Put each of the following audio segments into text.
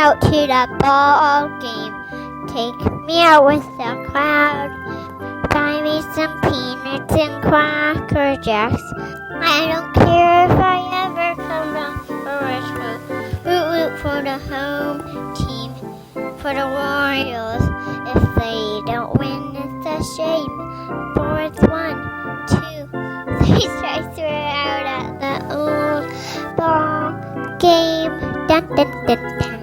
out to the ball game. Take me out with the crowd. Buy me some peanuts and Cracker Jacks. I don't care if I ever come down for a screw. Root root for the home team, for the Royals. If they don't win, it's a shame. For it's 1, 2, 3 strikes, we're out at the old ball game. Dun dun dun dun.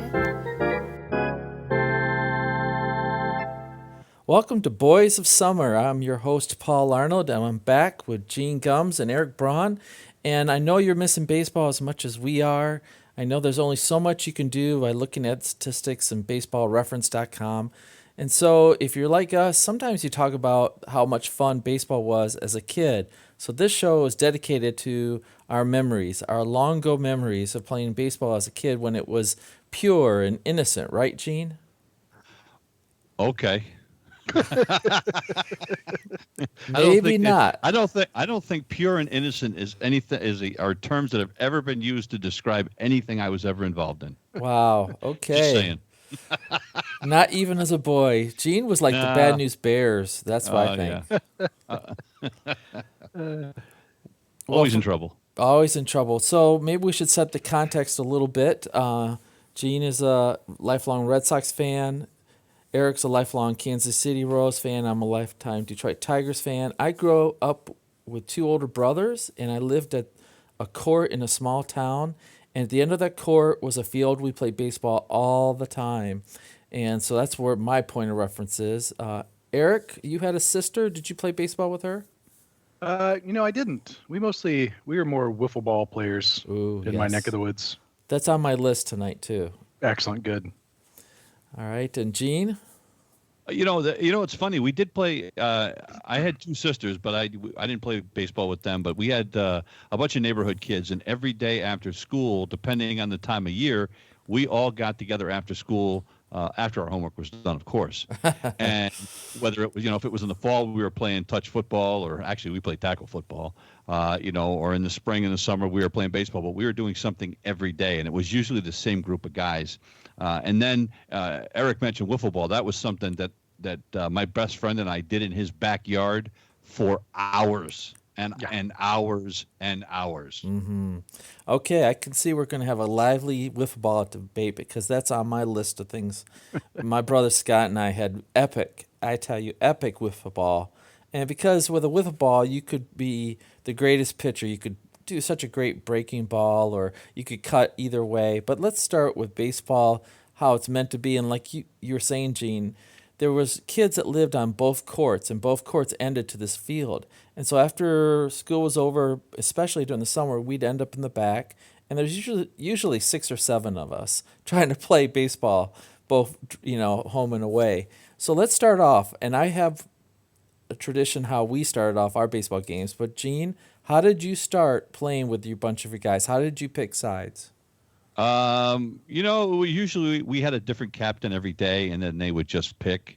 Welcome to Boys of Summer. I'm your host, Paul Arnold, and I'm back with Gene Gums and Eric Braun. And I know you're missing baseball as much as we are. I know there's only so much you can do by looking at statistics and baseballreference.com. And so if you're like us, sometimes you talk about how much fun baseball was as a kid. So this show is dedicated to our memories, our long ago memories of playing baseball as a kid when it was pure and innocent, right, Gene? Okay. Maybe not. I don't think pure and innocent is anything are terms that have ever been used to describe anything I was ever involved in. Wow. Okay. Just saying. Not even as a boy. Gene was like the Bad News Bears. That's what I think. Yeah. Always in trouble. Always in trouble. So maybe we should set the context a little bit. Gene is a lifelong Red Sox fan. Eric's a lifelong Kansas City Royals fan. I'm a lifetime Detroit Tigers fan. I grew up with 2 older brothers, and I lived at a court in a small town. And at the end of that court was a field. We played baseball all the time. And so that's where my point of reference is. Eric, you had a sister. Did you play baseball with her? I didn't. We were more wiffle ball players in my neck of the woods. That's on my list tonight, too. Excellent. Good. All right. And Gene? It's funny. We did play. I had 2 sisters, but I didn't play baseball with them. But we had a bunch of neighborhood kids, and every day after school, depending on the time of year, we all got together after school. After our homework was done, of course. And whether it was, if it was in the fall, we were playing touch football, or actually we played tackle football, or in the spring and the summer, we were playing baseball. But we were doing something every day, and it was usually the same group of guys. And then Eric mentioned wiffle ball. That was something that my best friend and I did in his backyard for hours and hours and hours. Mm-hmm. Okay, I can see we're going to have a lively wiffle ball debate because that's on my list of things. My brother Scott and I had epic wiffle ball. And because with a wiffle ball, you could be the greatest pitcher. You could do such a great breaking ball, or you could cut either way. But let's start with baseball, how it's meant to be. And like you were saying, Gene, there was kids that lived on both courts, and both courts ended to this field. And so after school was over, especially during the summer, we'd end up in the back, and there's usually 6 or 7 of us trying to play baseball, both home and away. So let's start off, and I have a tradition how we started off our baseball games. But Gene, how did you start playing with your bunch of your guys? How did you pick sides? Usually we had a different captain every day, and then they would just pick.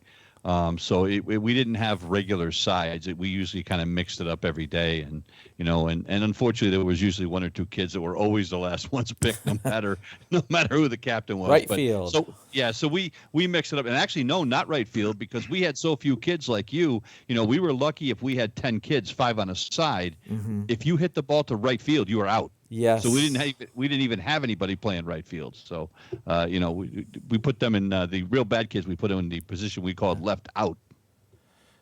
So we didn't have regular sides. We usually kind of mixed it up every day, and unfortunately there was usually 1 or 2 kids that were always the last ones picked, no matter who the captain was. Right field. So we mixed it up, and actually no, not right field, because we had so few kids like you. We were lucky if we had 10 kids, 5 on a side. Mm-hmm. If you hit the ball to right field, you were out. Yes. So we didn't even have anybody playing right field. So, we put them in the real bad kids. We put them in the position we called left out.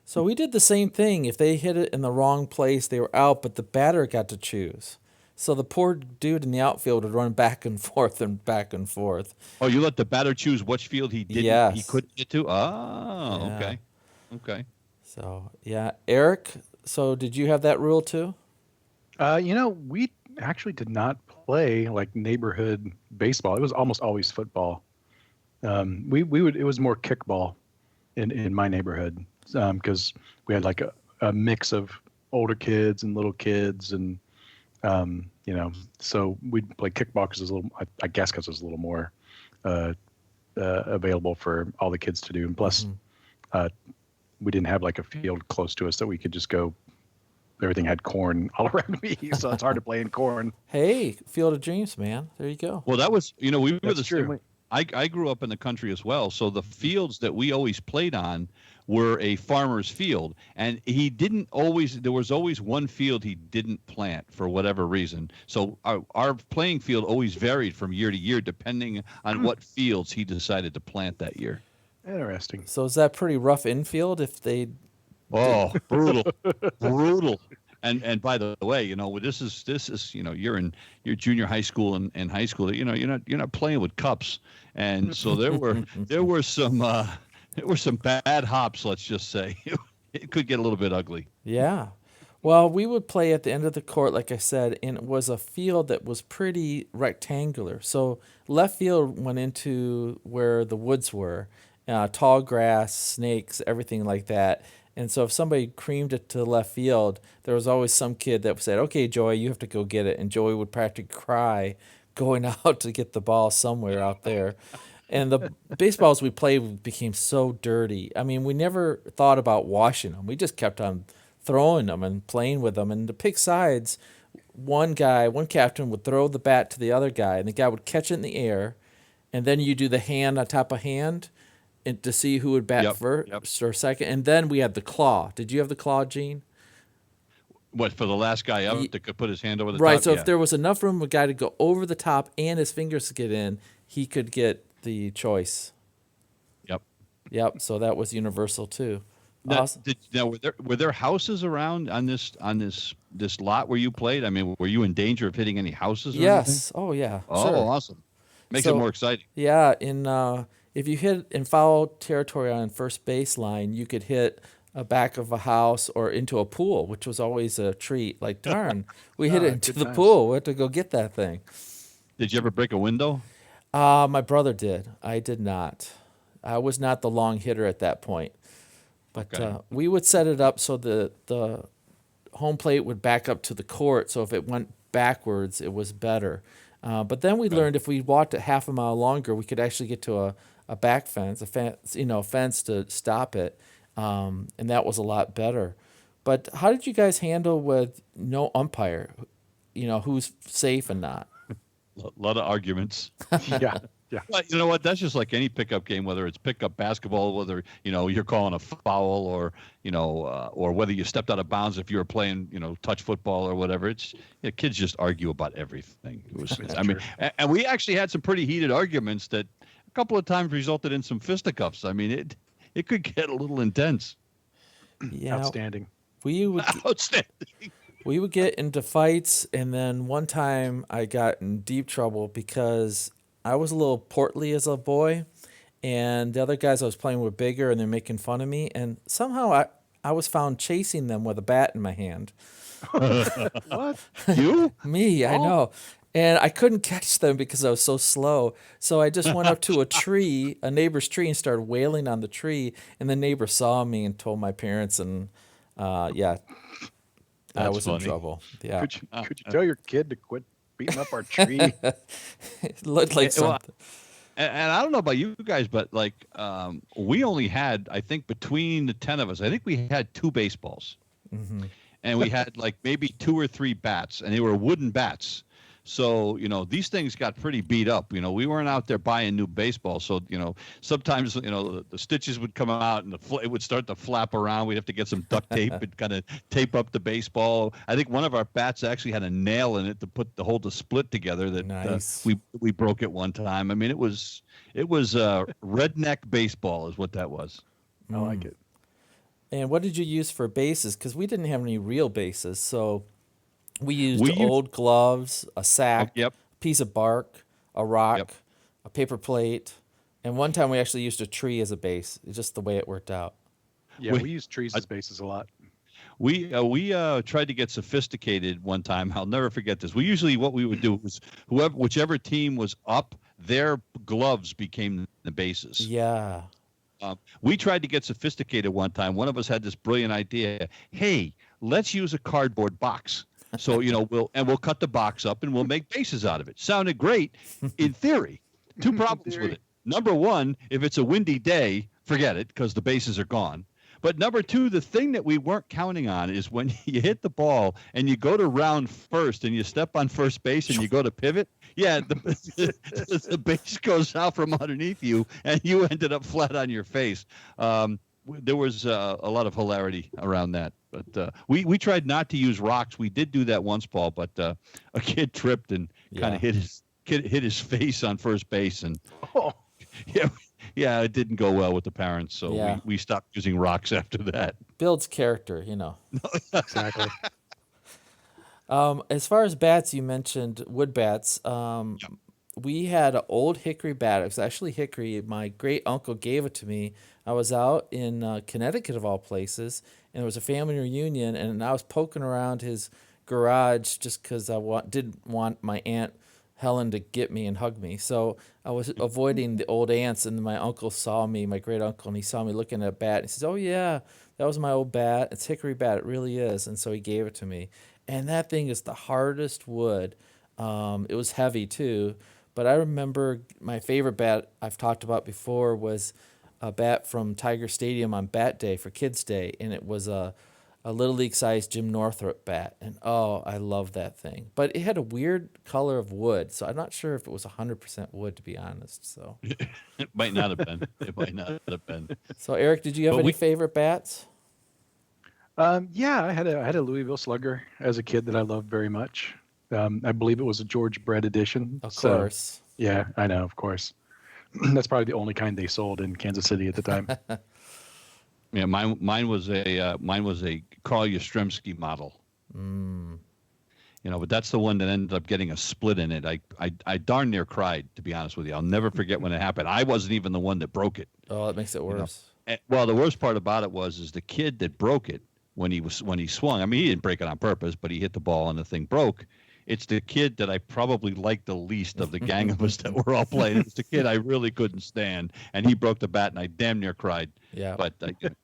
So we did the same thing. If they hit it in the wrong place, they were out, but the batter got to choose. So the poor dude in the outfield would run back and forth and back and forth. Oh, you let the batter choose which field he didn't. Yes. He couldn't get to. Oh, yeah. Okay. So yeah, Eric. So did you have that rule too? We actually did not play like neighborhood baseball. It was almost always football. It was more kickball in my neighborhood, because we had like a mix of older kids and little kids, and so we'd play kickball because it was a little, I guess because it was a little more available for all the kids to do, and plus we didn't have like a field close to us that we could just go. Everything had corn all around me, so it's hard to play in corn. Hey, Field of Dreams, man. There you go. Well, that was, we were That's the true. same way. I grew up in the country as well, so the fields that we always played on were a farmer's field, and he didn't always. There was always one field he didn't plant for whatever reason. So our playing field always varied from year to year depending on what fields he decided to plant that year. Interesting. So is that pretty rough infield if they? Oh, brutal, brutal. And by the way, this is you're in your junior high school and high school. You're not playing with cups, and so there were some bad hops. Let's just say it could get a little bit ugly. Yeah. Well, we would play at the end of the court, like I said, and it was a field that was pretty rectangular. So left field went into where the woods were, tall grass, snakes, everything like that. And so if somebody creamed it to left field, there was always some kid that said, "Okay, Joey, you have to go get it." And Joey would practically cry going out to get the ball somewhere out there. And the baseballs we played became so dirty. I mean, we never thought about washing them. We just kept on throwing them and playing with them. And to pick sides, one captain would throw the bat to the other guy, and the guy would catch it in the air, and then you do the hand on top of hand and to see who would bat first or second. And then we had the claw. Did you have the claw, Gene? What, for the last guy up that could put his hand over the top? Right, so if there was enough room for a guy to go over the top and his fingers to get in, he could get the choice. Yep, so that was universal too. Now, were there houses around on this lot where you played? I mean, were you in danger of hitting any houses? Or Yes. anything? Oh yeah. Oh, sure. awesome. Makes it more exciting. Yeah. If you hit in foul territory on first baseline, you could hit a back of a house or into a pool, which was always a treat. Like, darn, we hit it into the pool. We had to go get that thing. Did you ever break a window? My brother did. I did not. I was not the long hitter at that point. But we would set it up so the home plate would back up to the court. So if it went backwards, it was better. But then we learned if we walked it half a mile longer, we could actually get to a back fence, a fence to stop it, and that was a lot better. But how did you guys handle with no umpire? Who's safe and not? A lot of arguments. Yeah. But you know what? That's just like any pickup game, whether it's pickup basketball, whether you're calling a foul, or or whether you stepped out of bounds if you were playing touch football or whatever. It's kids just argue about everything. And we actually had some pretty heated arguments that a couple of times resulted in some fisticuffs. I mean, it could get a little intense. Yeah, outstanding. Outstanding. We would get into fights, and then one time I got in deep trouble because I was a little portly as a boy, and the other guys I was playing were bigger, and they're making fun of me. And somehow I was found chasing them with a bat in my hand. What? You? Me, I know. And I couldn't catch them because I was so slow. So I just went up to a neighbor's tree, and started wailing on the tree. And the neighbor saw me and told my parents, and I was funny. in trouble. Yeah. Could you tell your kid to quit beating up our tree? It looked like something. And I don't know about you guys, but we only had, I think, between the 10 of us, I think we had 2 baseballs. Mm-hmm. And we had maybe 2 or 3 bats, and they were wooden bats. So, these things got pretty beat up. We weren't out there buying new baseballs. So, sometimes, the stitches would come out and it would start to flap around. We'd have to get some duct tape and kind of tape up the baseball. I think one of our bats actually had a nail in it to hold the split together that nice. We broke at one time. I mean, it was redneck baseball is what that was. I like it. And what did you use for bases? Because we didn't have any real bases, so we used old gloves, a sack, a piece of bark, a rock, a paper plate, and one time we actually used a tree as a base. It's just the way it worked out. Yeah, we use trees as bases a lot. We tried to get sophisticated one time. I'll never forget this. What we would do was whichever team was up, their gloves became the bases. Yeah. We tried to get sophisticated one time. One of us had this brilliant idea. Hey, let's use a cardboard box. So, we'll cut the box up and we'll make bases out of it. Sounded great in theory. 2 problems with it. Number one, if it's a windy day, forget it because the bases are gone. But number two, the thing that we weren't counting on is when you hit the ball and you go to round first and you step on first base and you go to pivot. Yeah, the base goes out from underneath you and you ended up flat on your face. There was a lot of hilarity around that. But we tried not to use rocks. We did do that once, Paul, but a kid tripped and kind of hit his face on first base. And yeah, it didn't go well with the parents. So we stopped using rocks after that. Builds character, Exactly. As far as bats, you mentioned wood bats. We had an old hickory bat. It was actually hickory. My great uncle gave it to me. I was out in Connecticut, of all places, and there was a family reunion, and I was poking around his garage just because I didn't want my Aunt Helen to get me and hug me. So I was avoiding the old aunts, and my uncle saw me, my great uncle, and he saw me looking at a bat. And he says, "Oh, yeah, that was my old bat. It's hickory bat. It really is." And so he gave it to me. And that thing is the hardest wood. It was heavy, too. But I remember my favorite bat I've talked about before was a bat from Tiger Stadium on Bat Day for Kids Day, and it was a Little League sized Jim Northrup bat, and I love that thing. But it had a weird color of wood, so I'm not sure if it was 100% wood, to be honest. So It might not have been. It might not have been. So Eric, did you have any favorite bats? Yeah, I had a Louisville Slugger as a kid that I loved very much. I believe it was a George Brett edition. Of course. Yeah, I know, of course. That's probably the only kind they sold in Kansas City at the time. Yeah, mine was a Carl Yastrzemski model. But that's the one that ended up getting a split in it. I darn near cried, to be honest with you. I'll never forget when it happened. I wasn't even the one that broke it. Oh, that makes it worse. Well, the worst part about it is the kid that broke it when he swung. I mean, he didn't break it on purpose, but he hit the ball and the thing broke. It's the kid that I probably liked the least of the gang of us that were all playing. It's the kid I really couldn't stand, and he broke the bat, and I damn near cried. Yeah. But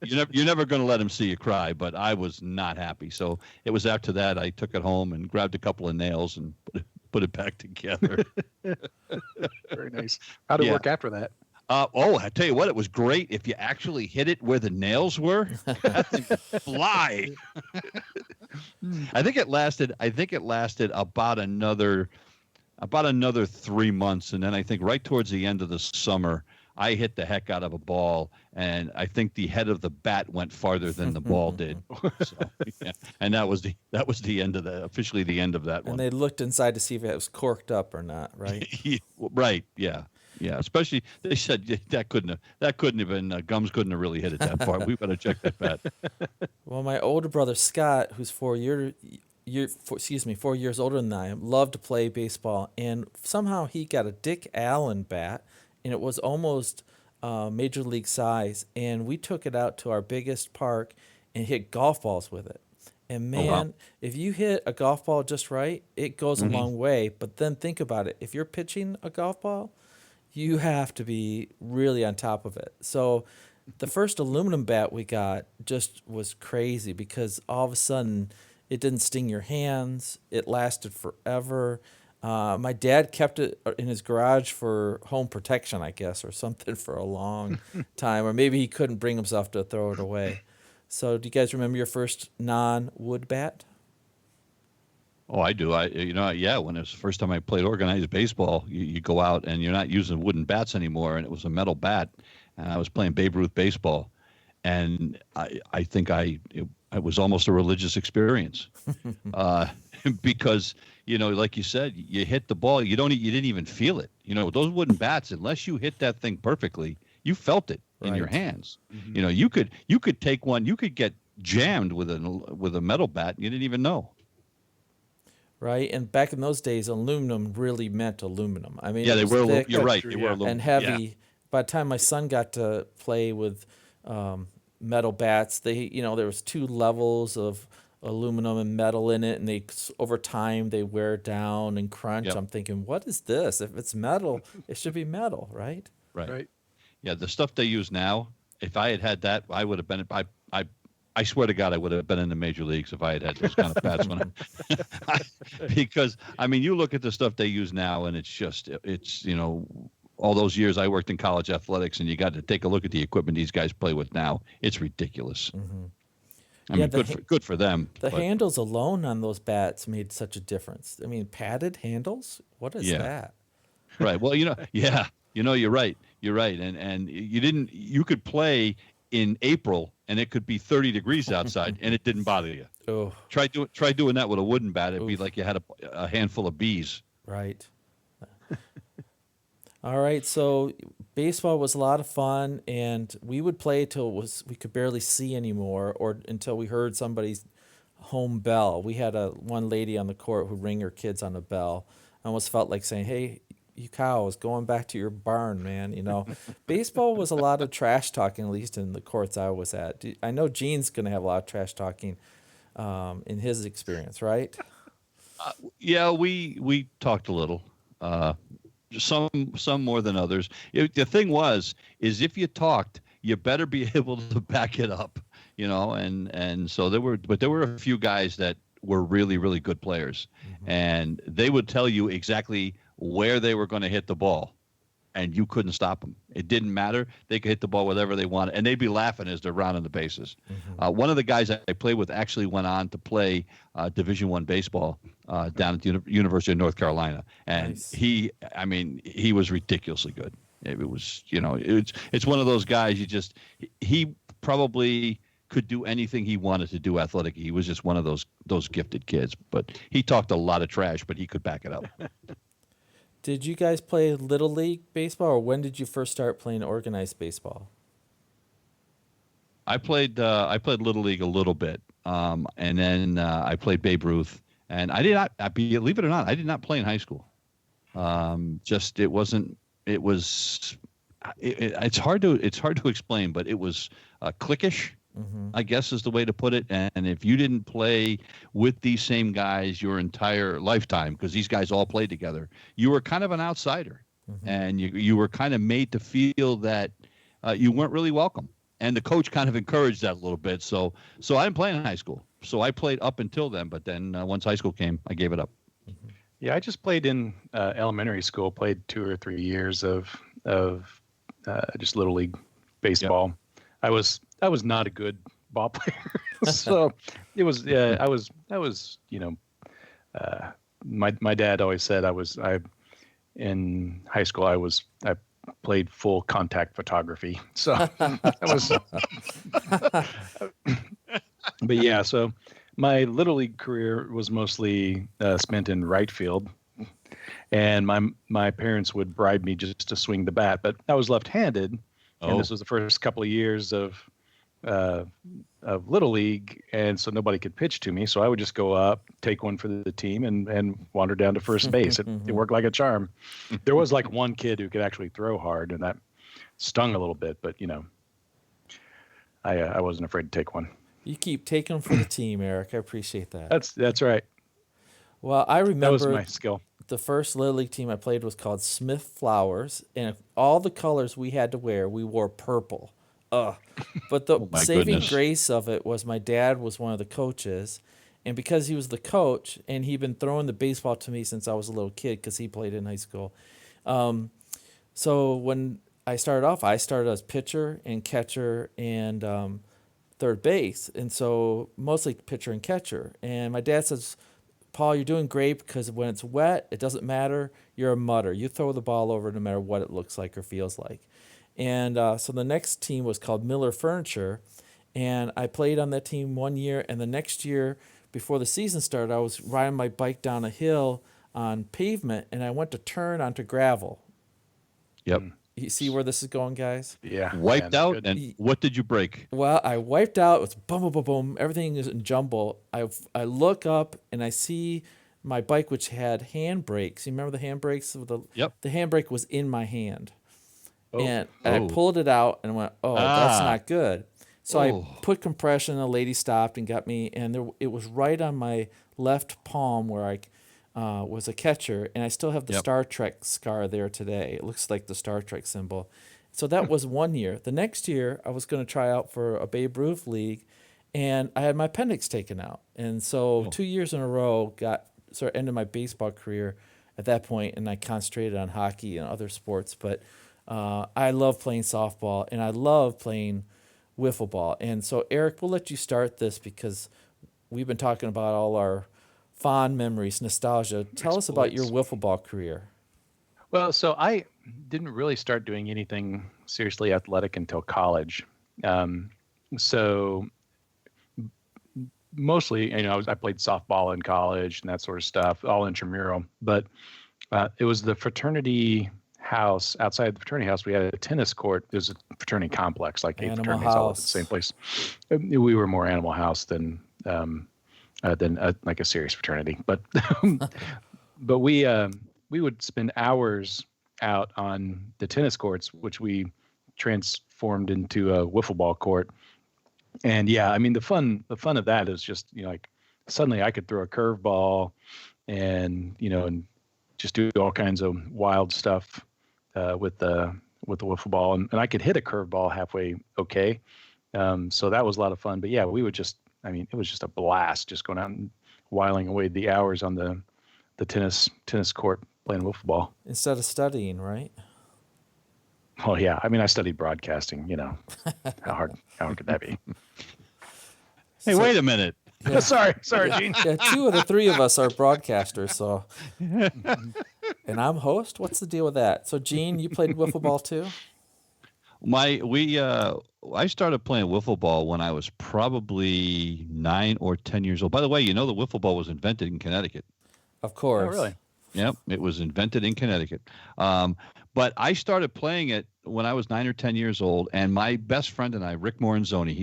you're never going to let him see you cry. But I was not happy. So it was after that I took it home and grabbed a couple of nails and put it back together. Very nice. How'd it work after that? I tell you what, it was great if you actually hit it where the nails were. That thing would fly. I think it lasted about another 3 months, and then I think right towards the end of the summer, I hit the heck out of a ball, and I think the head of the bat went farther than the ball did. So, yeah. And that was the end of officially the end of that one. And they looked inside to see if it was corked up or not, right? Right. Yeah. Yeah, especially they said that couldn't have been Gums couldn't have really hit it that far. We better check that bat. Well, my older brother Scott, who's 4 years older than I am, loved to play baseball, and somehow he got a Dick Allen bat, and it was almost major league size, and we took it out to our biggest park and hit golf balls with it. And man, if you hit a golf ball just right, it goes a long way. But then think about it: if you're pitching a golf ball, you have to be really on top of it. So the first aluminum bat we got just was crazy because all of a sudden it didn't sting your hands. It lasted forever. My dad kept it in his garage for home protection, I guess, or something for a long time. Or maybe he couldn't bring himself to throw it away. So do you guys remember your first non-wood bat? Oh, I do. When it was the first time I played organized baseball, you go out and you're not using wooden bats anymore, and it was a metal bat, and I was playing Babe Ruth baseball, and I think it was almost a religious experience, because like you said, you hit the ball, you didn't even feel it. Those wooden bats, unless you hit that thing perfectly, you felt it in your hands. Mm-hmm. You could take one, you could get jammed with a metal bat, and you didn't even know. Right, and back in those days, aluminum really meant aluminum. I mean, yeah, they were. Thick, you're right, they were aluminum and heavy. Yeah. By the time my son got to play with metal bats, there was 2 levels of aluminum and metal in it, and over time they wear down and crunch. Yep. I'm thinking, what is this? If it's metal, it should be metal, right? Right. Yeah, the stuff they use now. If I had that, I would have been. I swear to God, I would have been in the major leagues if I had those kind of bats. Because, you look at the stuff they use now, and it's all those years I worked in college athletics, and you got to take a look at the equipment these guys play with now. It's ridiculous. I mean, good for them. The but handles alone on those bats made such a difference. I mean, padded handles? What is Yeah. that? Right. Well, you're right. You're right. And you could play in April and it could be 30 degrees outside and it didn't bother you. Oh, Try doing that with a wooden bat. It'd be Oof. like you had a handful of bees. right. All right, so baseball was a lot of fun, and we would play till we could barely see anymore, or until we heard somebody's home bell. We had one lady on the court who'd ring her kids on the bell. I almost felt like saying, "Hey, you cows, going back to your barn, man." Baseball was a lot of trash talking, at least in the courts I was at. I know Gene's going to have a lot of trash talking in his experience, right? Yeah, we talked a little. Some more than others. The thing is if you talked, you better be able to back it up, and so there were a few guys that were really, really good players, and they would tell you exactly where they were going to hit the ball, and you couldn't stop them. It didn't matter. They could hit the ball whatever they wanted, and they'd be laughing as they're rounding the bases. One of the guys I played with actually went on to play Division I baseball down at the University of North Carolina, and Nice. he was ridiculously good. It was, it's one of those guys he probably could do anything he wanted to do athletic. He was just one of those gifted kids, but he talked a lot of trash, but he could back it up. Did you guys play Little League baseball, or when did you first start playing organized baseball? I played Little League a little bit, and then I played Babe Ruth, and I did not, believe it or not, I did not play in high school. It's hard to explain, but it was cliquish, I guess is the way to put it. And if you didn't play with these same guys your entire lifetime, because these guys all played together, you were kind of an outsider, and you were kind of made to feel that you weren't really welcome. And the coach kind of encouraged that a little bit. So I didn't play in high school. So I played up until then, but then once high school came, I gave it up. Yeah, I just played in elementary school. Played 2 or 3 years of just little league baseball. I was not a good ball player, so it was. I was. My dad always said in high school I played full contact photography. So that was. But yeah, so my little league career was mostly spent in right field, and my parents would bribe me just to swing the bat, but I was left-handed, and this was the first couple of years of little league, and so nobody could pitch to me, so I would just go up, take one for the team, and wander down to first base. It worked like a charm. There was like one kid who could actually throw hard, and that stung a little bit, but I wasn't afraid to take one. You keep taking them for the team, Eric. I appreciate that. That's right. Well, I remember That was my skill. the first Little League team I played was called Smith Flowers, and all the colors we had to wear, we wore purple. But the my saving goodness. grace of it was my dad was one of the coaches, and because he was the coach, and he'd been throwing the baseball to me since I was a little kid because he played in high school. So when I started off, I started as pitcher and catcher and third base, and so mostly pitcher and catcher. And my dad says, "Paul, you're doing great because when it's wet, it doesn't matter. You're a mutter. You throw the ball over no matter what it looks like or feels like." And so the next team was called Miller Furniture, and I played on that team 1 year. And the next year, before the season started, I was riding my bike down a hill on pavement, and I went to turn onto gravel. Yep. You see where this is going, guys? Yeah. Wiped man, out, good. and what did you break? Well, I wiped out. It was boom, boom, boom, boom. Everything is in jumble. I look up and I see my bike, which had handbrakes. You remember the handbrakes? Yep. The handbrake was in my hand. And Oh. I pulled it out and went, that's Ah. not good. So Oh. I put compression. The lady stopped and got me, and it was right on my left palm where I was a catcher, and I still have the Yep. Star Trek scar there today. It looks like the Star Trek symbol. So that was 1 year. The next year, I was going to try out for a Babe Ruth league, and I had my appendix taken out. And so 2 years in a row ended my baseball career at that point, and I concentrated on hockey and other sports. But I love playing softball, and I love playing wiffle ball. And so, Eric, we'll let you start this because we've been talking about all our fond memories, nostalgia. Tell us about your wiffle ball career. Well, so I didn't really start doing anything seriously athletic until college. So mostly, I played softball in college and that sort of stuff, all intramural. But it was the fraternity house. Outside the fraternity house, we had a tennis court. It was a fraternity complex, like 8 fraternities all at the same place. We were more Animal House than like a serious fraternity. But but we would spend hours out on the tennis courts, which we transformed into a wiffle ball court. And yeah, I mean, the fun of that is just, like suddenly I could throw a curveball and just do all kinds of wild stuff with the wiffle ball, and I could hit a curveball halfway okay. So that was a lot of fun. But yeah, we would it was just a blast just going out and whiling away the hours on the tennis court playing wiffle ball. Instead of studying, right? Oh yeah, I studied broadcasting. How hard could that be? Hey, wait a minute. Yeah. sorry, Gene. Yeah, 2 of the 3 of us are broadcasters, so. And I'm host. What's the deal with that? So, Gene, you played wiffle ball too? I started playing wiffle ball when I was probably 9 or 10 years old. By the way, the wiffle ball was invented in Connecticut. Of course. Oh, really? Yep, it was invented in Connecticut. But I started playing it when I was 9 or 10 years old, and my best friend and I, Rick Moranzoni,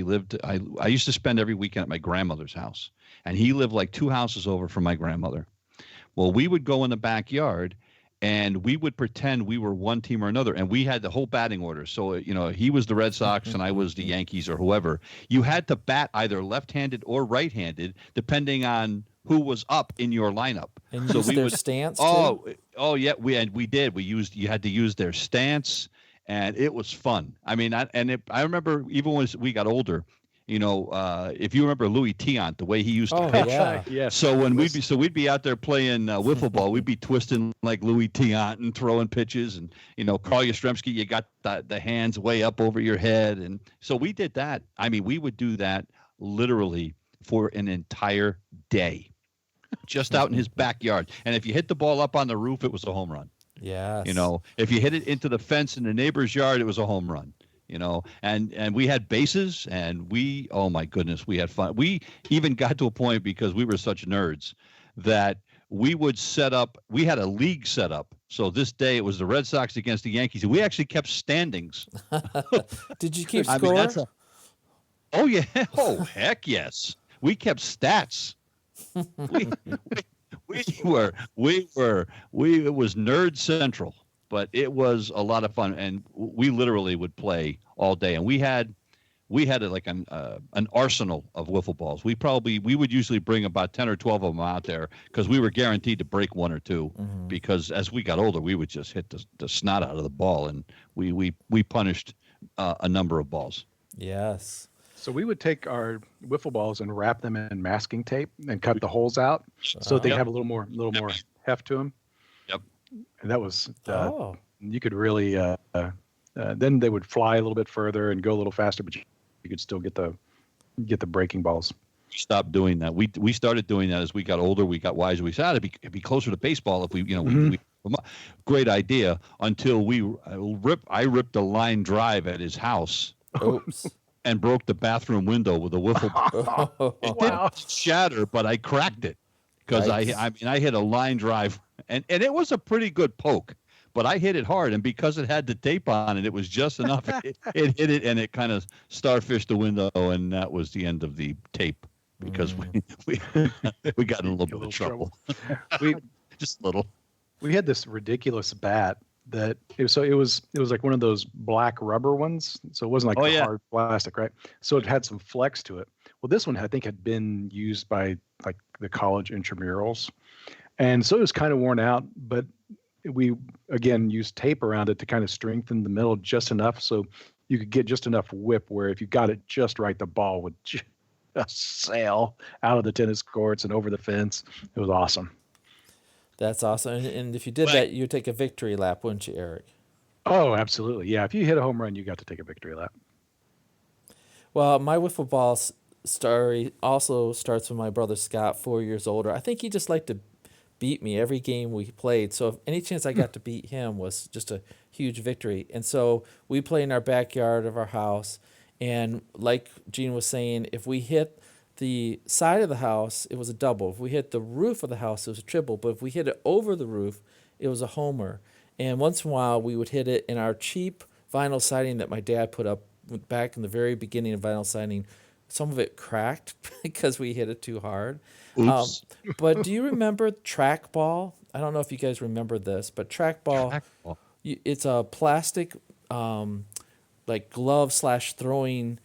I used to spend every weekend at my grandmother's house, and he lived like 2 houses over from my grandmother. Well, we would go in the backyard, and we would pretend we were one team or another, and we had the whole batting order. So, he was the Red Sox and I was the Yankees or whoever. You had to bat either left-handed or right-handed, depending on who was up in your lineup. And so their stance too? Oh yeah, we did. You had to use their stance, and it was fun. I remember even when we got older, if you remember Louis Tiant, the way he used to pitch. Yeah. Yeah. So we'd be out there playing wiffle ball, we'd be twisting like Louis Tiant and throwing pitches, and Carl Yastrzemski, you got the hands way up over your head, and so we did that. We would do that literally for an entire day, just out in his backyard. And if you hit the ball up on the roof, it was a home run. Yeah. If you hit it into the fence in the neighbor's yard, it was a home run. And we had bases, and oh my goodness, we had fun. We even got to a point, because we were such nerds, that we would we had a league set up. So this day it was the Red Sox against the Yankees, and we actually kept standings. Did you keep score? Oh yeah. Oh heck yes. We kept stats. It was nerd central, but it was a lot of fun, and we literally would play all day. And we had like an arsenal of wiffle balls. We would usually bring about 10 or 12 of them out there, because we were guaranteed to break 1 or 2. Mm-hmm. Because as we got older, we would just hit the snot out of the ball, and we punished a number of balls. Yes. So we would take our wiffle balls and wrap them in masking tape and cut the holes out so they have a little more heft to them. Yep. And that was you could really then they would fly a little bit further and go a little faster, but you could still get the breaking balls. We stopped doing that. We started doing that as we got older. We got wiser. We said it'd be closer to baseball if we great idea, until I ripped a line drive at his house. Oops. And broke the bathroom window with a wiffle ball. It didn't shatter, but I cracked it, because I hit a line drive, and it was a pretty good poke, but I hit it hard, and because it had the tape on it, it was just enough. It hit it, and it kind of starfished the window, and that was the end of the tape, because we got in a little bit of trouble. Just a little. We had this ridiculous bat that it was like one of those black rubber ones. So it wasn't like hard plastic, right? So it had some flex to it. Well, this one I think had been used by like the college intramurals. And so it was kind of worn out, but we again used tape around it to kind of strengthen the middle just enough so you could get just enough whip where if you got it just right, the ball would just sail out of the tennis courts and over the fence. It was awesome. That's awesome. And if you did Right. that, you'd take a victory lap, wouldn't you, Eric? Oh, absolutely. Yeah, if you hit a home run, you got to take a victory lap. Well, my wiffle ball story also starts with my brother Scott, 4 years older. I think he just liked to beat me every game we played. So if any chance I got to beat him was just a huge victory. And so we play in our backyard of our house. And like Gene was saying, if we hit the side of the house, it was a double. If we hit the roof of the house, it was a triple. But if we hit it over the roof, it was a homer. And once in a while, we would hit it in our cheap vinyl siding that my dad put up back in the very beginning of vinyl siding. Some of it cracked because we hit it too hard. Oops. But do you remember trackball? I don't know if you guys remember this, but trackball, Trackball. it's a plastic like glove slash throwing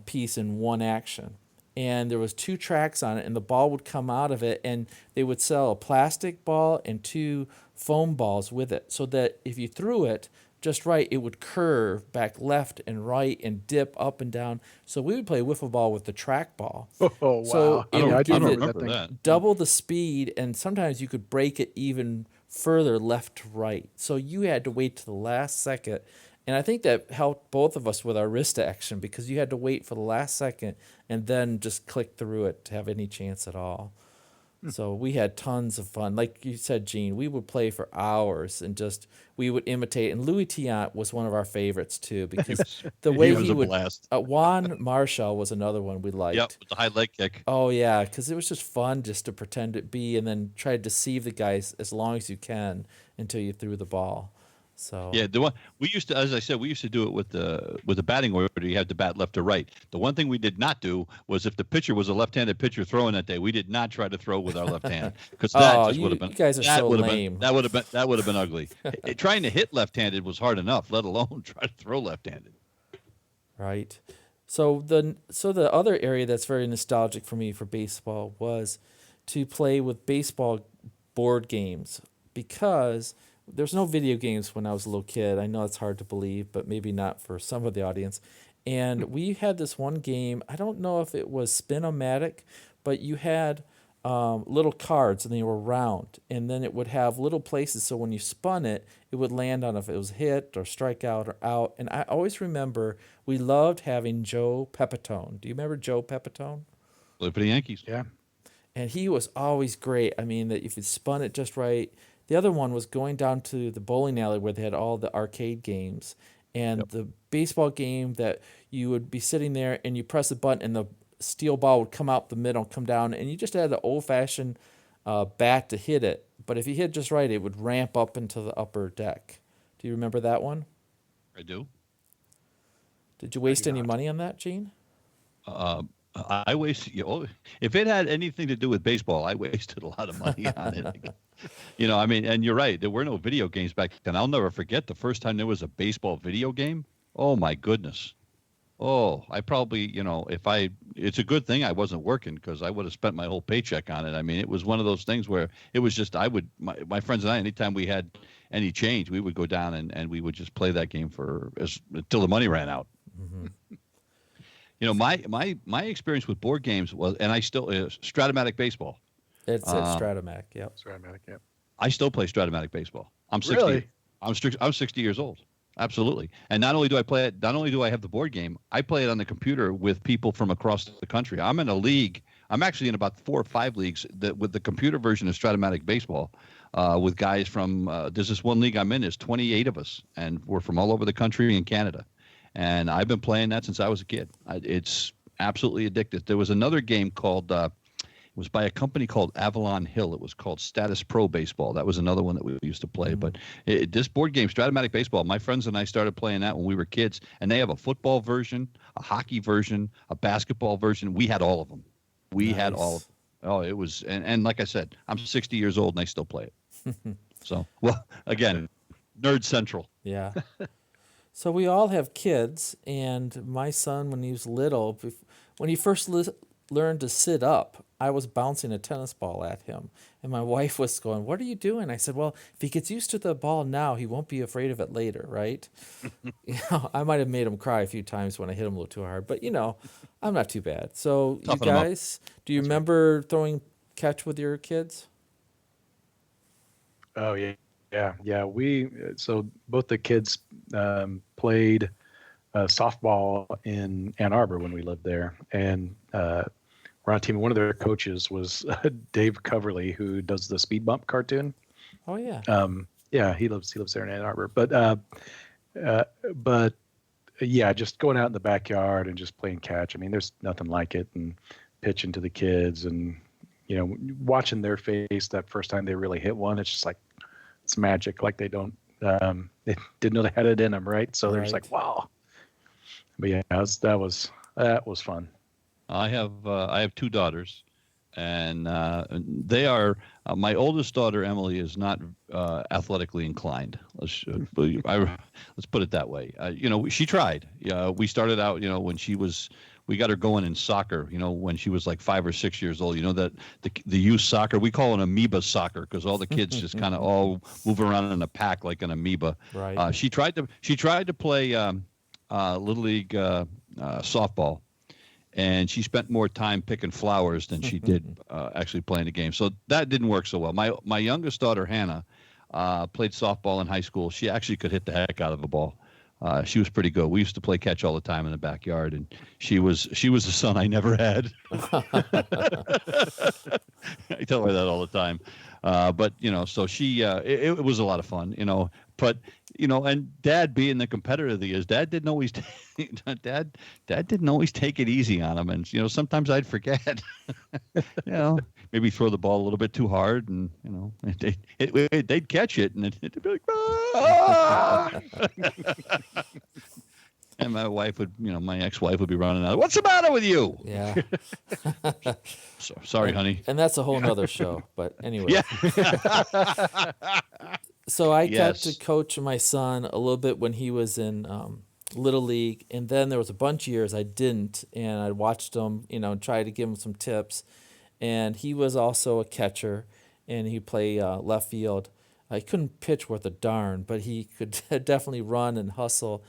piece in one action. And there was two tracks on it, and the ball would come out of it, and they would sell a plastic ball and two foam balls with it, so that if you threw it just right, it would curve back left and right and dip up and down. So we would play wiffle ball with the track ball. Oh, wow. So I it don't, would I give don't it remember that. double the speed, and sometimes you could break it even further left to right. So you had to wait to the last second. And I think that helped both of us with our wrist action, because you had to wait for the last second and then just click through it to have any chance at all. So we had tons of fun. Like you said, Gene, we would play for hours and just we would imitate. And Louis Tiant was one of our favorites too, because the way He was he a would. blast. Juan Marshall was another one we liked. Yep, with the high leg kick. Oh yeah, because it was just fun just to pretend to be and then try to deceive the guys as long as you can until you threw the ball. So Yeah, the one we used to, as I said, we used to do it with the batting order. You had to bat left to right. The one thing we did not do was if the pitcher was a left-handed pitcher throwing that day, we did not try to throw with our left hand, because that Oh, just would have been you guys are that so would have lame. been that would have been ugly. Trying to hit left-handed was hard enough, let alone try to throw left-handed. Right. So the other area that's very nostalgic for me for baseball was to play with baseball board games, because there's no video games when I was a little kid. I know it's hard to believe, but maybe not for some of the audience. And we had this one game. I don't know if it was Spin-o-matic, but you had little cards and they were round, and then it would have little places. So when you spun it, it would land on if it was hit or strike out or out. And I always remember we loved having Joe Pepitone. Do you remember Joe Pepitone? Play for the Yankees. Yeah. And he was always great. I mean, that if you spun it just right. The other one was going down to the bowling alley where they had all the arcade games, and the baseball game that you would be sitting there and you press a button and the steel ball would come out the middle, come down, and you just had the old-fashioned bat to hit it. But if you hit just right, it would ramp up into the upper deck. Do you remember that one? I do. Did you waste do any not. money on that, Gene? I wasted. If it had anything to do with baseball, I wasted a lot of money on it. I mean, and you're right. There were no video games back then. I'll never forget the first time there was a baseball video game. Oh my goodness. Oh, I probably, it's a good thing I wasn't working, because I would have spent my whole paycheck on it. I mean, it was one of those things where it was just, my friends and I, anytime we had any change, we would go down and we would just play that game until the money ran out. Mm-hmm. My experience with board games was, and I still, Strat-o-matic baseball. It's at Strat-o-matic, yep. Strat-o-matic, yeah. I still play Strat-o-matic baseball. I'm 60. Really? I'm 60 years old. Absolutely. And not only do I play it, not only do I have the board game, I play it on the computer with people from across the country. I'm in a league. I'm actually in about 4 or 5 leagues with the computer version of Strat-o-matic baseball, with guys from, there's this one league I'm in, there's 28 of us, and we're from all over the country and Canada. And I've been playing that since I was a kid. It's absolutely addictive. There was another game called, it was by a company called Avalon Hill. It was called Status Pro Baseball. That was another one that we used to play. Mm-hmm. But this board game, Strat-o-matic baseball, my friends and I started playing that when we were kids. And they have a football version, a hockey version, a basketball version. We had all of them. We had all of them. Oh, it was, and like I said, I'm 60 years old and I still play it. So, well, again, nerd central. Yeah. So we all have kids, and my son, when he was little, when he first learned to sit up, I was bouncing a tennis ball at him, and my wife was going, "What are you doing?" I said, "Well, if he gets used to the ball now, he won't be afraid of it later, right?" I might have made him cry a few times when I hit him a little too hard, but I'm not too bad. So Toughen you 'em up. guys, do you remember throwing catch with your kids? Oh yeah, yeah. We so both the kids played softball in Ann Arbor when we lived there, and we're on a team. One of their coaches was Dave Coverly, who does the Speed Bump cartoon. Oh yeah. Yeah, he lives there in Ann Arbor. Uh, but yeah, just going out in the backyard and just playing catch. I mean, there's nothing like it, and pitching to the kids, and watching their face that first time they really hit one. It's just like it's magic. Like they didn't know they had it in them, right? So they're just like, wow. But yeah, that was fun. I have two daughters, and they are. My oldest daughter Emily is not athletically inclined. Let's put it that way. She tried. We started out. We got her going in soccer. When she was like 5 or 6 years old. That the youth soccer, we call it amoeba soccer because all the kids just kind of all move around in a pack like an amoeba. Right. She tried to play little league softball. And she spent more time picking flowers than she did actually playing the game. So that didn't work so well. My youngest daughter, Hannah, played softball in high school. She actually could hit the heck out of a ball. She was pretty good. We used to play catch all the time in the backyard, and she was the son I never had. I tell her that all the time. But so she it was a lot of fun, But and Dad, being the competitor that he is, Dad didn't always Dad didn't always take it easy on him, and sometimes I'd forget. Maybe throw the ball a little bit too hard, and they'd catch it, and it'd be like, ah! And my wife my ex-wife would be running out. What's the matter with you? Yeah. Sorry, honey. And that's a whole nother show. But anyway. Yeah. So I got Yes. to coach my son a little bit when he was in Little League. And then there was a bunch of years I didn't. And I watched him, try to give him some tips. And he was also a catcher. And he'd play left field. He couldn't pitch worth a darn, but he could definitely run and hustle.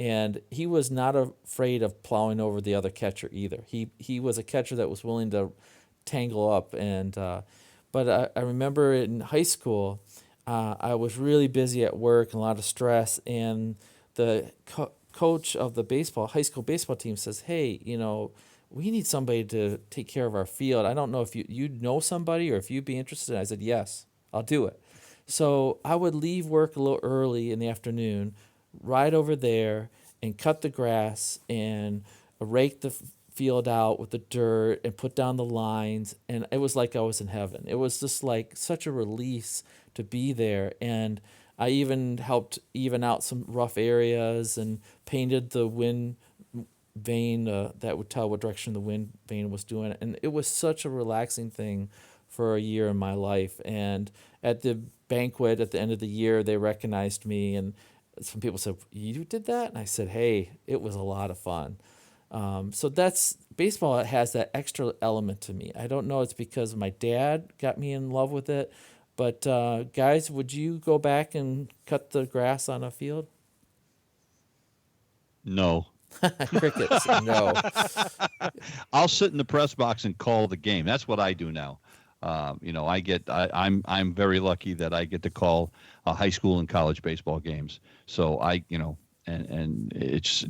And he was not afraid of plowing over the other catcher either. He was a catcher that was willing to tangle up. And but I remember in high school, I was really busy at work and a lot of stress. And the coach of the high school baseball team says, "Hey, we need somebody to take care of our field. I don't know if you know somebody or if you'd be interested." I said, "Yes, I'll do it." So I would leave work a little early in the afternoon, ride over there and cut the grass and rake the field out with the dirt and put down the lines. And it was like I was in heaven. It was just like such a release to be there. And I even helped even out some rough areas and painted the wind vane that would tell what direction the wind vane was doing. And it was such a relaxing thing for a year in my life. And at the banquet at the end of the year, they recognized me, and some people said, "You did that?" And I said, "Hey, it was a lot of fun." So that's baseball has that extra element to me. I don't know, it's because my dad got me in love with it, but guys, would you go back and cut the grass on a field? No. Crickets, no. I'll sit in the press box and call the game. That's what I do now. I'm very lucky that I get to call high school and college baseball games. So and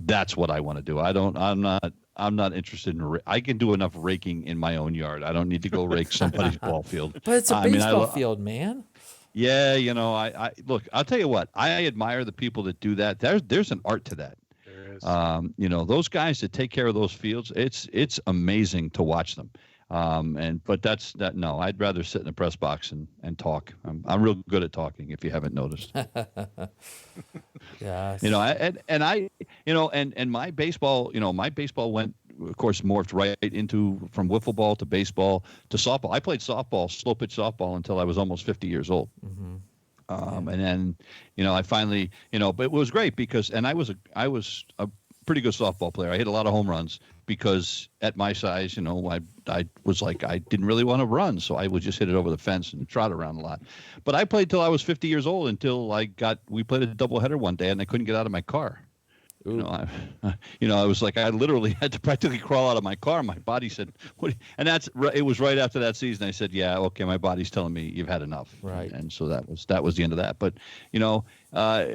that's what I want to do. I'm not interested in. I can do enough raking in my own yard. I don't need to go rake somebody's ball field. But it's a baseball field, man. Yeah, I look. I'll tell you what. I admire the people that do that. There's an art to that. There is. Those guys that take care of those fields. It's amazing to watch them. But that's that. No, I'd rather sit in the press box and talk. I'm real good at talking. If you haven't noticed. Yeah. And my baseball went, of course, morphed right into from wiffle ball to baseball to softball. I played softball, slow pitch softball until I was almost 50 years old. Mm-hmm. And then, I finally, but it was great because, and I was a pretty good softball player. I hit a lot of home runs because at my size, I was like, I didn't really want to run. So I would just hit it over the fence and trot around a lot. But I played till I was 50 years old until we played a doubleheader one day and I couldn't get out of my car. Ooh. I was like, I literally had to practically crawl out of my car. My body said, "What?" And it was right after that season. I said, "Yeah, okay, my body's telling me you've had enough." Right. And so that was the end of that. But you know, uh,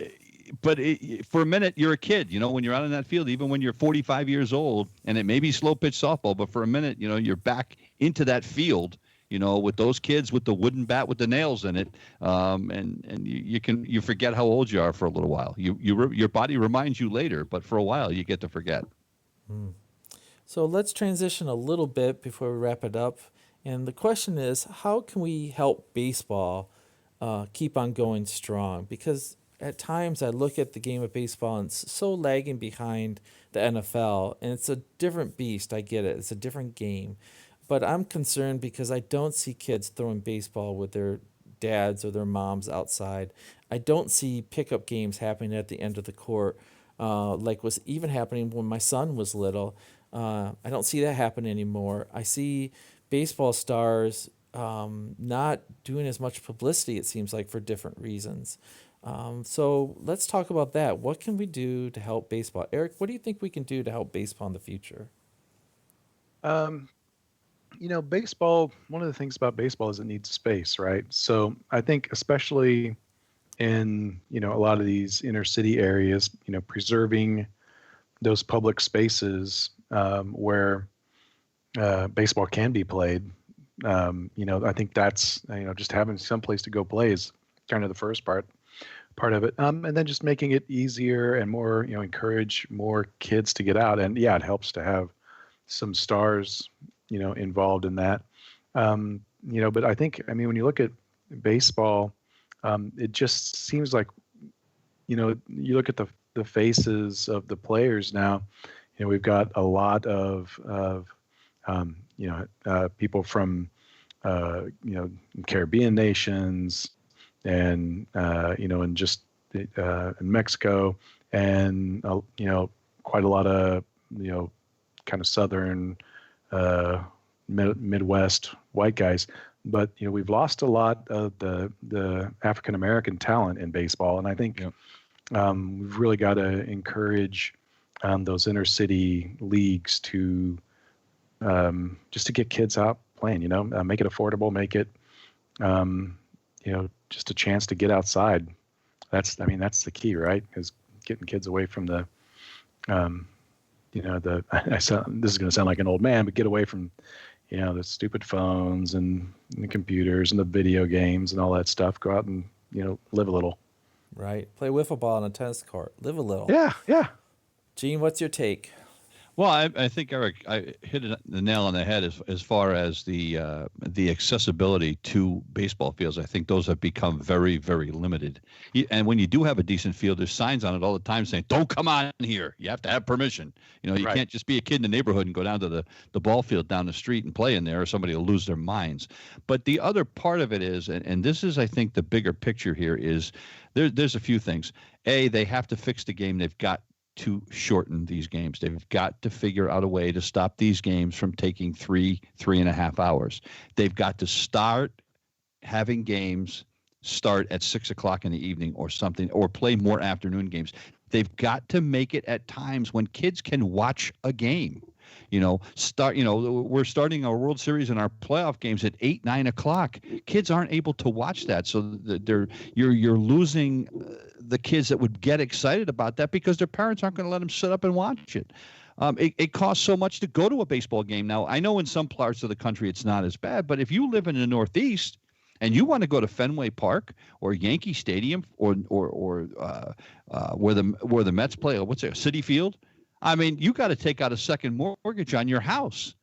for a minute, you're a kid. When you're out in that field, even when you're 45 years old, and it may be slow pitch softball, but for a minute, you're back into that field. With those kids with the wooden bat with the nails in it, and you forget how old you are for a little while. Your body reminds you later, but for a while you get to forget. So let's transition a little bit before we wrap it up. And the question is, how can we help baseball keep on going strong? Because at times I look at the game of baseball and it's so lagging behind the NFL, and it's a different beast. I get it. It's a different game. But I'm concerned because I don't see kids throwing baseball with their dads or their moms outside. I don't see pickup games happening at the end of the court, like was even happening when my son was little. I don't see that happen anymore. I see baseball stars not doing as much publicity, it seems like, for different reasons. So let's talk about that. What can we do to help baseball? Eric, what do you think we can do to help baseball in the future? Baseball, one of the things about baseball is it needs space, right? So I think especially in, a lot of these inner city areas, preserving those public spaces where baseball can be played. I think that's, just having some place to go play is kind of the first part of it. And then just making it easier and more, encourage more kids to get out. And yeah, it helps to have some stars, involved in that. But I think, when you look at baseball, it just seems like, you look at the faces of the players now. We've got a lot of people from Caribbean nations, and and just in Mexico, and quite a lot of kind of southern Midwest white guys. But we've lost a lot of the African American talent in baseball, and I think we've really got to encourage those inner city leagues to just to get kids out playing. Make it affordable, make it just a chance to get outside. That's the key, right? Is getting kids away from the this is going to sound like an old man, but get away from the stupid phones and the computers and the video games and all that stuff. Go out and live a little. Right. Play wiffle ball on a tennis court. Live a little. Yeah. Gene, what's your take? Well, I think, Eric, I hit the nail on the head as far as the accessibility to baseball fields. I think those have become very, very limited. And when you do have a decent field, there's signs on it all the time saying, "Don't come on here. You have to have permission." You Right. can't just be a kid in the neighborhood and go down to the ball field down the street and play in there, or somebody will lose their minds. But the other part of it is, and this is, I think, the bigger picture here is there's a few things. A, they have to fix the game. They've got to shorten these games. They've got to figure out a way to stop these games from taking 3.5 hours. They've got to start having games start at 6 o'clock in the evening or something, or play more afternoon games. They've got to make it at times when kids can watch a game. We're starting our World Series and our playoff games at 8, 9 o'clock. Kids aren't able to watch that, so you're losing the kids that would get excited about that because their parents aren't going to let them sit up and watch it. It costs so much to go to a baseball game. Now, I know in some parts of the country it's not as bad, but if you live in the Northeast and you want to go to Fenway Park or Yankee Stadium or where the Mets play, what's it, Citi Field? I mean, you got to take out a second mortgage on your house,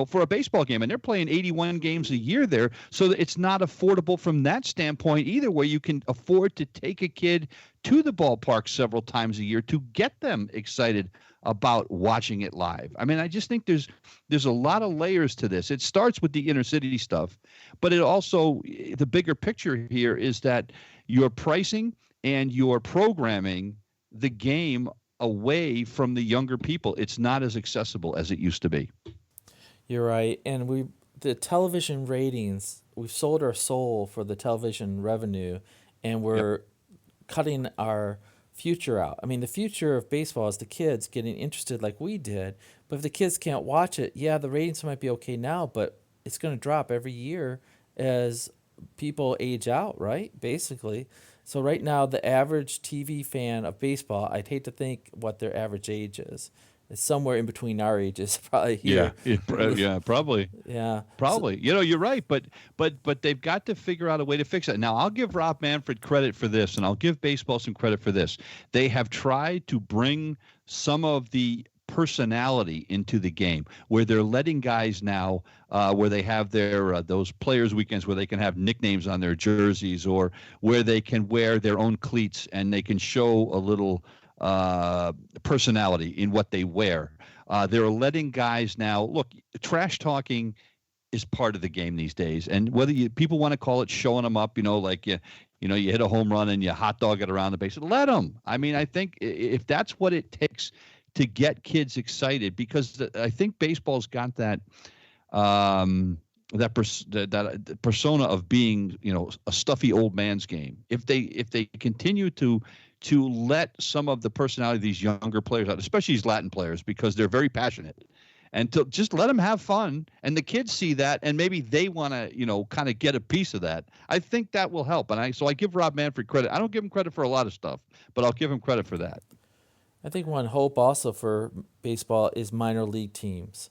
for a baseball game. And they're playing 81 games a year there. So it's not affordable from that standpoint either, where you can afford to take a kid to the ballpark several times a year to get them excited about watching it live. I mean, I just think there's a lot of layers to this. It starts with the inner city stuff, but it also, the bigger picture here is that your pricing and your programming the game away from the younger people. It's not as accessible as it used to be. You're right. And the television ratings, we've sold our soul for the television revenue, and we're cutting our future out. I mean, the future of baseball is the kids getting interested like we did. But if the kids can't watch it, yeah, the ratings might be okay now, but it's going to drop every year as people age out, right? Basically. So right now, the average TV fan of baseball, I'd hate to think what their average age is. It's somewhere in between our ages, probably here. Yeah, probably. Yeah. Probably. You're right, but they've got to figure out a way to fix it. Now, I'll give Rob Manfred credit for this, and I'll give baseball some credit for this. They have tried to bring some of the personality into the game, where they're letting guys now, where they have their those players' weekends where they can have nicknames on their jerseys, or where they can wear their own cleats and they can show a little personality in what they wear. They're letting guys now look. Trash talking is part of the game these days, and whether people want to call it showing them up, like you hit a home run and you hot dog it around the base. Let them. I mean, I think if that's what it takes to get kids excited, because I think baseball's got that that persona of being a stuffy old man's game. If they continue to let some of the personality of these younger players out, especially these Latin players, because they're very passionate, and to just let them have fun, and the kids see that, and maybe they want to, kind of get a piece of that. I think that will help. And I give Rob Manfred credit. I don't give him credit for a lot of stuff, but I'll give him credit for that. I think one hope also for baseball is minor league teams.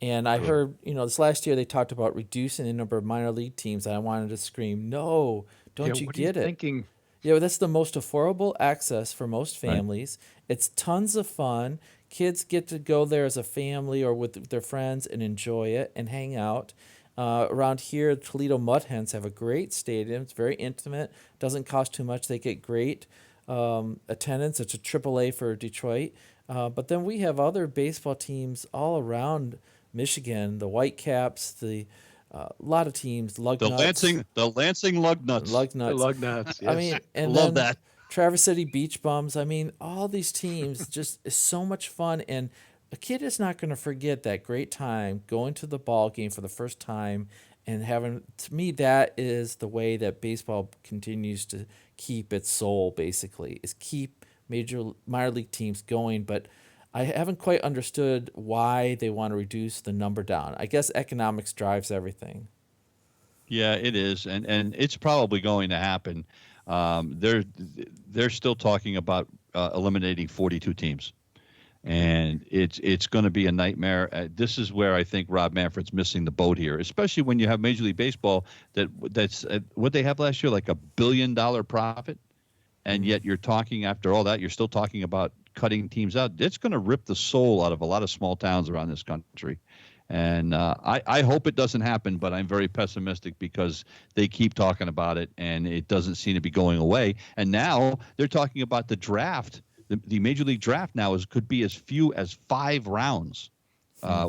And I heard, this last year they talked about reducing the number of minor league teams, and I wanted to scream, no, don't you get it? Thinking? Yeah, that's the most affordable access for most families. Right. It's tons of fun. Kids get to go there as a family or with their friends and enjoy it and hang out. Around here, Toledo Mud Hens have a great stadium. It's very intimate, doesn't cost too much. They get great attendance. It's a AAA for Detroit. But then we have other baseball teams all around Michigan, the Whitecaps, a lot of teams, Lugnuts. The Lansing Lugnuts. Lugnuts, yes. I mean, and love that. Traverse City Beach Bums. I mean, all these teams just is so much fun, and a kid is not going to forget that great time going to the ball game for the first time and having. To me, that is the way that baseball continues to keep its soul. Basically, is keep minor league teams going, but I haven't quite understood why they want to reduce the number down. I guess economics drives everything. Yeah, it is, and it's probably going to happen. They're still talking about eliminating 42 teams, and it's going to be a nightmare. This is where I think Rob Manfred's missing the boat here, especially when you have Major League Baseball that's what they have last year, like $1 billion profit, and yet you're talking after all that, you're still talking about cutting teams out. It's going to rip the soul out of a lot of small towns around this country. And I hope it doesn't happen, but I'm very pessimistic because they keep talking about it, and it doesn't seem to be going away. And now they're talking about the draft. The Major League Draft now could be as few as 5 rounds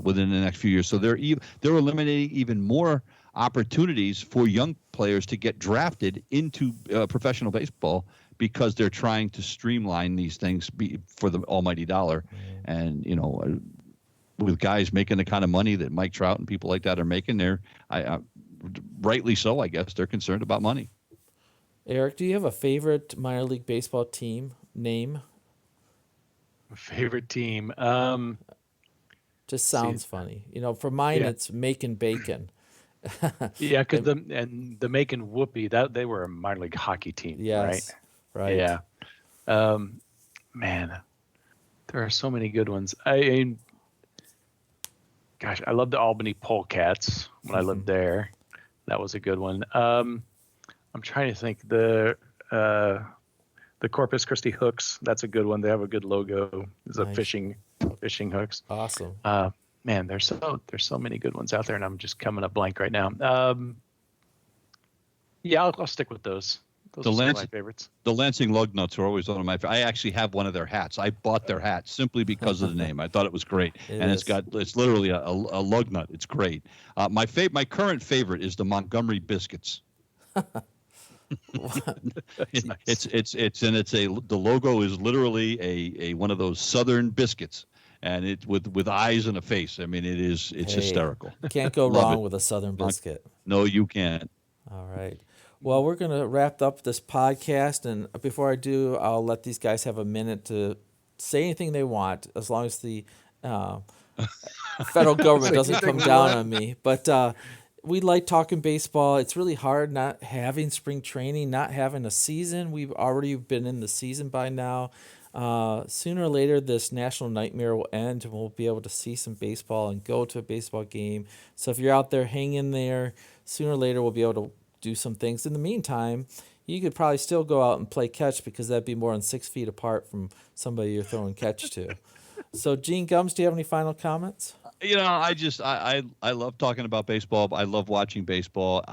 within the next few years. So they're eliminating even more opportunities for young players to get drafted into professional baseball, because they're trying to streamline these things for the almighty dollar. And, with guys making the kind of money that Mike Trout and people like that are making, rightly so, I guess, they're concerned about money. Eric, do you have a favorite minor league baseball team name? Favorite team? Just sounds funny. For mine, it's Macon Bacon. Yeah, because the Macon Whoopie, they were a minor league hockey team, yes, right? Yeah. Man, there are so many good ones. Gosh, I love the Albany Polecats when I lived there. That was a good one. I'm trying to think. The Corpus Christi Hooks, that's a good one. They have a good logo. It's a fishing hooks. Awesome. Man, there's so many good ones out there, and I'm just coming up blank right now. Yeah, I'll stick with those. Those are some of my favorites. The Lansing Lugnuts are always one of my favorites. I actually have one of their hats. I bought their hat simply because of the name. I thought it was great. It's literally a lug nut. It's great. My current favorite is the Montgomery Biscuits. The logo is literally a one of those Southern biscuits, and it with eyes and a face. I mean, it's hysterical. Can't go wrong with a Southern biscuit. No, you can't. All right. Well, we're going to wrap up this podcast. And before I do, I'll let these guys have a minute to say anything they want, as long as the federal government doesn't come down on me. But we like talking baseball. It's really hard not having spring training, not having a season. We've already been in the season by now. Sooner or later, this national nightmare will end, and we'll be able to see some baseball and go to a baseball game. So if you're out there, hang in there. Sooner or later, we'll be able to do some things. In the meantime, you could probably still go out and play catch, because that'd be more than 6 feet apart from somebody you're throwing catch to. So, Gene Gums, do you have any final comments? I love talking about baseball. I love watching baseball.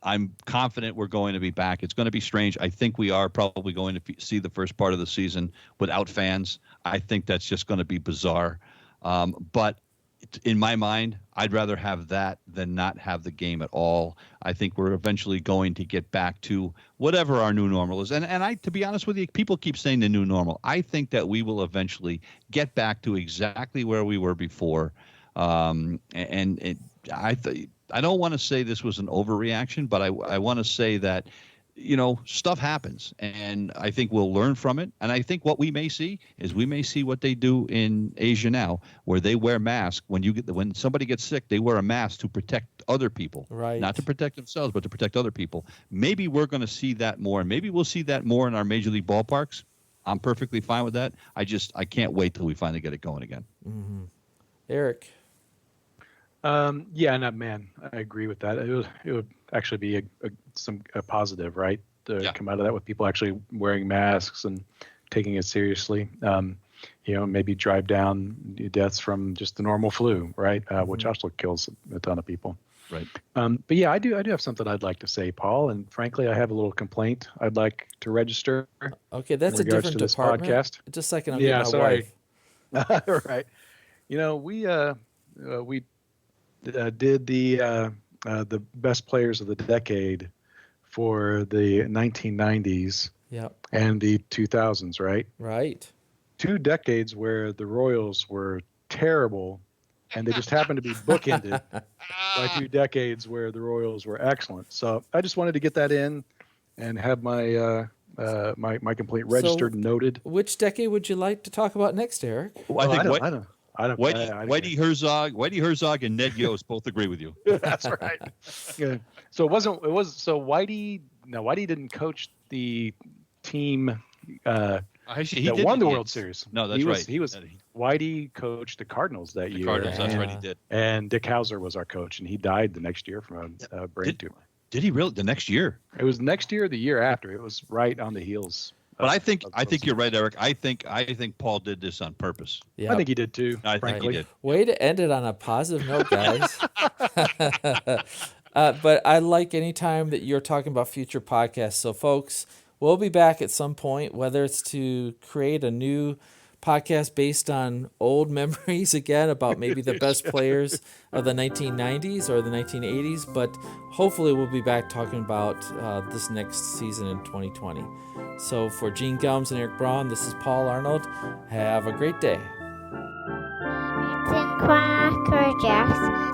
I'm confident we're going to be back. It's going to be strange. I think we are probably going to see the first part of the season without fans. I think that's just going to be bizarre. But in my mind, I'd rather have that than not have the game at all. I think we're eventually going to get back to whatever our new normal is. And to be honest with you, people keep saying the new normal. I think that we will eventually get back to exactly where we were before. I don't want to say this was an overreaction, but I want to say that, stuff happens, and I think we'll learn from it. And I think what we may see is what they do in Asia now, where they wear masks. When somebody gets sick, they wear a mask to protect other people, right? Not to protect themselves, but to protect other people. Maybe we're going to see that more, and maybe we'll see that more in our major league ballparks. I'm perfectly fine with that. I can't wait till we finally get it going again. Mm-hmm. Eric. Yeah, man, I agree with that. It would actually be a positive, right? To come out of that with people actually wearing masks and taking it seriously. Maybe drive down deaths from just the normal flu, right? Which also kills a ton of people. Right. But yeah, I do have something I'd like to say, Paul. And frankly, I have a little complaint I'd like to register. Okay, that's a different department. Podcast. Just a second, I'm getting my wife. All right. We did the best players of the decade for the 1990s and the 2000s, right? Right. 2 decades where the Royals were terrible, and they just happened to be bookended by 2 decades where the Royals were excellent. So I just wanted to get that in and have my my complaint registered and noted. Which decade would you like to talk about next, Eric? Well, I don't. Whitey Herzog and Ned Yost both agree with you. That's right. Yeah. So Whitey didn't coach the team that won the World Series. No, that's right. Whitey coached the Cardinals that year. Cardinals, that's right, he did. And Dick Hauser was our coach, and he died the next year from a brain tumor. Did he really? The next year? It was next year or the year after. It was right on the heels. But I think you're right, Eric. I think Paul did this on purpose. Yeah. I think he did too. I think he did. Way to end it on a positive note, guys. But I like any time that you're talking about future podcasts. So, folks, we'll be back at some point, whether it's to create a new podcast based on old memories again about maybe the best players of the 1990s or the 1980s. But hopefully we'll be back talking about this next season in 2020. So for Gene Gums and Eric Braun, this is Paul Arnold. Have a great day. Peanuts and Cracker Jacks.